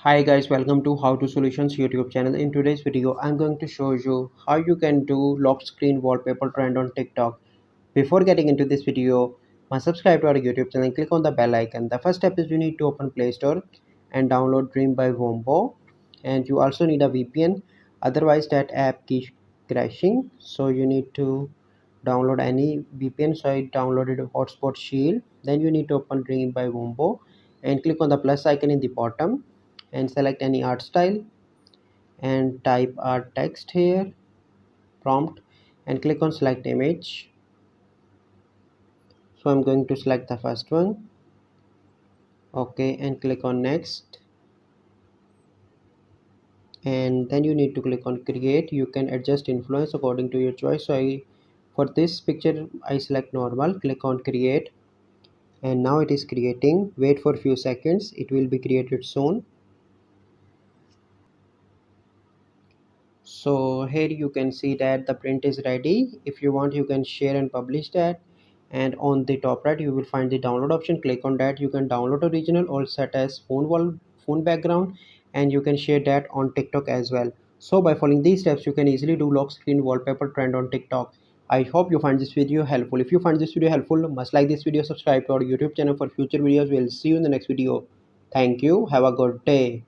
Hi guys, welcome to How to Solutions YouTube channel. In today's video, I'm going to show you how you can do lock screen wallpaper trend on TikTok. Before getting into this video, must subscribe to our YouTube channel and click on the bell icon. The first step is you need to open Play Store and download Dream by WOMBO. And you also need a VPN, otherwise that app keeps crashing. So you need to download any VPN. So I downloaded Hotspot Shield. Then you need to open Dream by WOMBO and click on the plus icon in the bottom and select any art style and type art text here, prompt, and click on select image. So I'm going to select the first one. Okay, and click on next, and then you need to click on create. You can adjust influence according to your choice. So I, for this picture, I select normal, click on create, and now it is creating. Wait for a few seconds, it will be created soon. So here you can see that the print is ready. If you want, you can share and publish that, and on the top right you will find the download option. Click on that. You can download original or set as phone background, and you can share that on TikTok as well. So by following these steps, you can easily do lock screen wallpaper trend on TikTok. I hope you find this video helpful. If you find this video helpful, must like this video, subscribe to our YouTube channel for future videos. We'll see you in the next video. Thank you, have a good day.